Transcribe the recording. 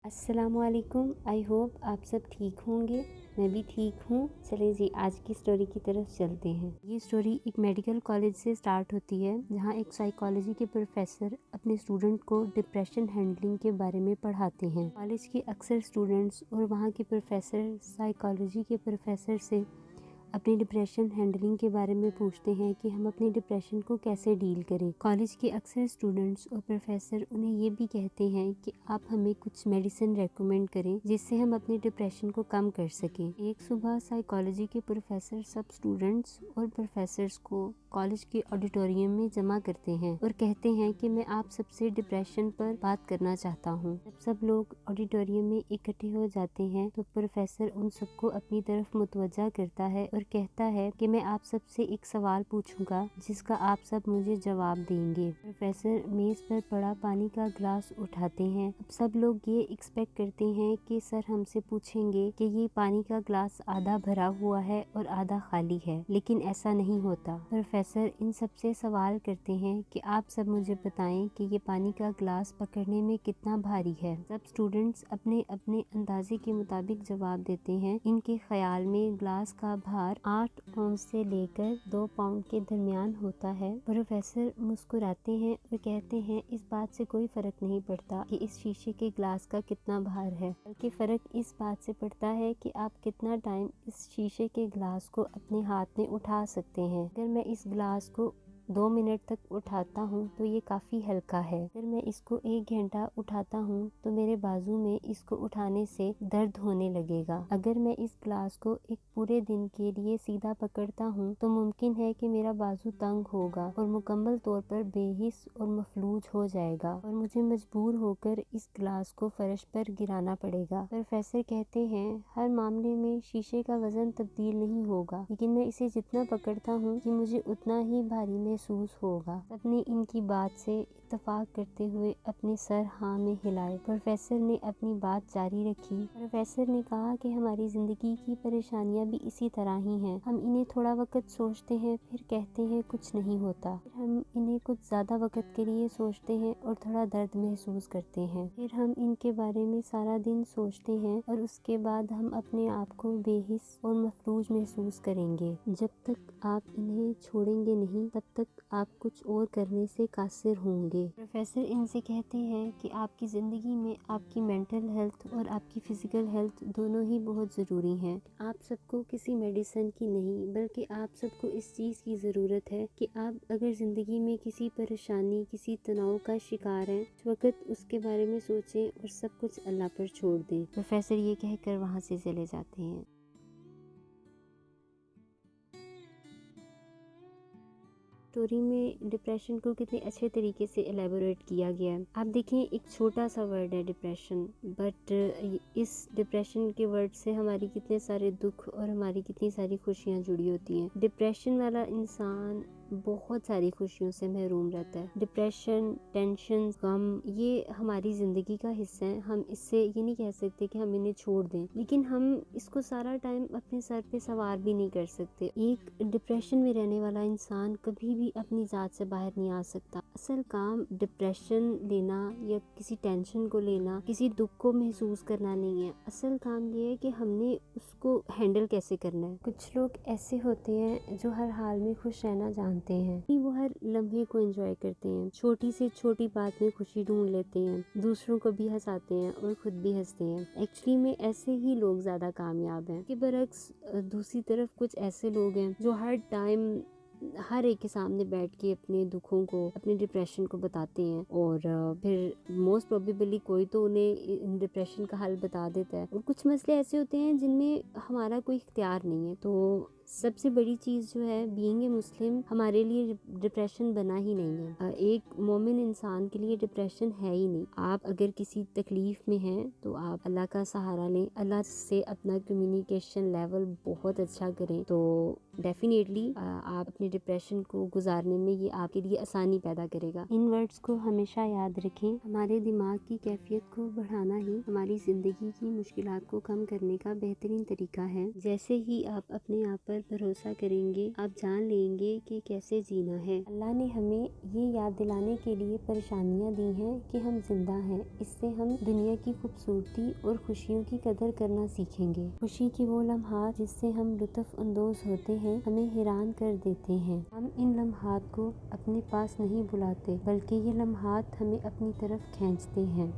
अस्सलाम वालेकुम। I hope आप सब ठीक होंगे। मैं भी ठीक हूँ। चलिए जी आज की स्टोरी की तरफ चलते हैं। ये स्टोरी एक मेडिकल कॉलेज से स्टार्ट होती है, जहाँ एक साइकोलॉजी के प्रोफेसर अपने स्टूडेंट को डिप्रेशन हैंडलिंग के बारे में पढ़ाते हैं। कॉलेज के अक्सर स्टूडेंट्स और वहाँ के प्रोफेसर साइकोलॉजी के प्रोफेसर से अपनी डिप्रेशन हैंडलिंग के बारे में पूछते हैं कि हम अपने डिप्रेशन को कैसे डील करें। कॉलेज के अक्सर स्टूडेंट्स और प्रोफेसर उन्हें ये भी कहते हैं कि आप हमें कुछ मेडिसिन रेकमेंड करें जिससे हम अपने डिप्रेशन को कम कर सकें। एक सुबह साइकोलॉजी के प्रोफेसर सब स्टूडेंट्स और प्रोफेसर्स को कॉलेज के ऑडिटोरियम में जमा करते हैं और कहते हैं कि मैं आप सबसे डिप्रेशन पर बात करना चाहता हूँ। जब सब लोग ऑडिटोरियम में इकट्ठे हो जाते हैं तो प्रोफेसर उन सबको अपनी तरफ मुतवज्जा करता है और कहता है कि मैं आप सबसे एक सवाल पूछूंगा जिसका आप सब मुझे जवाब देंगे। प्रोफेसर मेज पर पड़ा पानी का ग्लास उठाते हैं। अब सब लोग ये एक्सपेक्ट करते हैं कि सर हमसे पूछेंगे कि ये पानी का ग्लास आधा भरा हुआ है और आधा खाली है, लेकिन ऐसा नहीं होता। प्रोफेसर इन सबसे सवाल करते हैं कि आप सब मुझे बताएं कि ये पानी का ग्लास पकड़ने में कितना भारी है। सब स्टूडेंट्स अपने अपने अंदाजे के मुताबिक जवाब देते हैं। इनके ख्याल में ग्लास का भार 8 औंस से लेकर 2 पाउंड के दरमियान होता है। प्रोफेसर मुस्कुराते हैं और कहते हैं इस बात से कोई फर्क नहीं पड़ता कि इस शीशे के ग्लास का कितना भार है, बल्कि फर्क इस बात से पड़ता है कि आप कितना टाइम इस शीशे के ग्लास को अपने हाथ में उठा सकते हैं। अगर मैं इस ग्लास को 2 मिनट तक उठाता हूँ तो ये काफी हल्का है। अगर मैं इसको 1 घंटा उठाता हूँ तो मेरे बाजू में इसको उठाने से दर्द होने लगेगा। अगर मैं इस ग्लास को एक पूरे दिन के लिए सीधा पकड़ता हूँ तो मुमकिन है कि मेरा बाजू तंग होगा और मुकम्मल तौर पर बेहिस और मफलूज हो जाएगा और मुझे मजबूर होकर इस ग्लास को फर्श पर गिराना पड़ेगा। प्रोफेसर कहते हैं हर मामले में शीशे का वजन तब्दील नहीं होगा, लेकिन मैं इसे जितना पकड़ता हूँ कि मुझे उतना ही भारी महसूस होगा। सबने इनकी बात से इत्तेफाक करते हुए अपने सर हाँ में हिलाए। प्रोफेसर ने अपनी बात जारी रखी। प्रोफेसर ने कहा कि हमारी जिंदगी की परेशानियां भी इसी तरह ही हैं। हम इन्हें थोड़ा वक्त सोचते हैं, फिर कहते हैं कुछ नहीं होता, फिर हम इन्हें कुछ ज्यादा वक्त के लिए सोचते हैं और थोड़ा दर्द महसूस करते हैं, फिर हम इनके बारे में सारा दिन सोचते हैं और उसके बाद हम अपने आप को बेहिस और मफलूज महसूस करेंगे। जब तक आप इन्हें छोड़ेंगे नहीं तब तक आप कुछ और करने से कासिर होंगे। प्रोफेसर इनसे कहते हैं कि आपकी जिंदगी में आपकी मेंटल हेल्थ और आपकी फिजिकल हेल्थ दोनों ही बहुत ज़रूरी हैं। आप सबको किसी मेडिसिन की नहीं, बल्कि आप सबको इस चीज़ की ज़रूरत है कि आप अगर ज़िंदगी में किसी परेशानी, किसी तनाव का शिकार हैं, उस वक्त उसके बारे में सोचें और सब कुछ अल्लाह पर छोड़ दें। प्रोफेसर ये कहकर वहाँ से चले जाते हैं। स्टोरी में डिप्रेशन को कितने अच्छे तरीके से एलेबोरेट किया गया है। आप देखें एक छोटा सा वर्ड है डिप्रेशन, बट इस डिप्रेशन के वर्ड से हमारी कितने सारे दुख और हमारी कितनी सारी खुशियाँ जुड़ी होती हैं। डिप्रेशन वाला इंसान बहुत सारी खुशियों से महरूम रहता है। डिप्रेशन, टेंशन, गम ये हमारी जिंदगी का हिस्सा है। हम इससे ये नहीं कह सकते कि हम इन्हें छोड़ दें, लेकिन हम इसको सारा टाइम अपने सर पे सवार भी नहीं कर सकते। एक डिप्रेशन में रहने वाला इंसान कभी भी अपनी जात से बाहर नहीं आ सकता। असल काम डिप्रेशन लेना या किसी टेंशन को लेना, किसी दुख को महसूस करना नहीं है। असल काम ये है कि हमने उसको हैंडल कैसे करना है। कुछ लोग ऐसे होते हैं जो हर हाल में खुश रहना जानते हैं, वो हर लम्हे को एंजॉय करते हैं, छोटी से छोटी बात में खुशी ढूंढ लेते हैं, दूसरों को भी हंसाते हैं और खुद भी हंसते हैं। एक्चुअली में ऐसे ही लोग ज्यादा कामयाब हैं। के बरक्स दूसरी तरफ कुछ ऐसे लोग हैं जो हर टाइम हर एक के सामने बैठ के अपने दुखों को, अपने डिप्रेशन को बताते हैं और फिर मोस्ट प्रोबेबली कोई तो उन्हें डिप्रेशन का हल बता देता है। और कुछ मसले ऐसे होते हैं जिनमें हमारा कोई इख्तियार नहीं है। तो सबसे बड़ी चीज़ जो है, बीइंग ए मुस्लिम हमारे लिए डिप्रेशन बना ही नहीं है। एक मोमिन इंसान के लिए डिप्रेशन है ही नहीं। आप अगर किसी तकलीफ में हैं तो आप अल्लाह का सहारा लें, अल्लाह से अपना कम्युनिकेशन लेवल बहुत अच्छा करें, तो डेफिनेटली आप अपनी اپنے ڈپریشن کو گزارنے میں یہ آپ کے لیے آسانی پیدا کرے گا۔ ان ورڈز کو ہمیشہ یاد رکھیں، ہمارے دماغ کی کیفیت کو بڑھانا ہی ہماری زندگی کی مشکلات کو کم کرنے کا بہترین طریقہ ہے۔ جیسے ہی آپ اپنے آپ پر بھروسہ کریں گے، آپ جان لیں گے کہ کیسے جینا ہے۔ اللہ نے ہمیں یہ یاد دلانے کے لیے پریشانیاں دی ہیں کہ ہم زندہ ہیں۔ اس سے ہم دنیا کی خوبصورتی اور خوشیوں کی قدر کرنا سیکھیں گے۔ خوشی کے وہ لمحات جس سے ہم لطف اندوز ہوتے ہیں ہمیں حیران کر دیتے ہیں۔ ہم ان لمحات کو اپنے پاس نہیں بلاتے، بلکہ یہ لمحات ہمیں اپنی طرف کھینچتے ہیں۔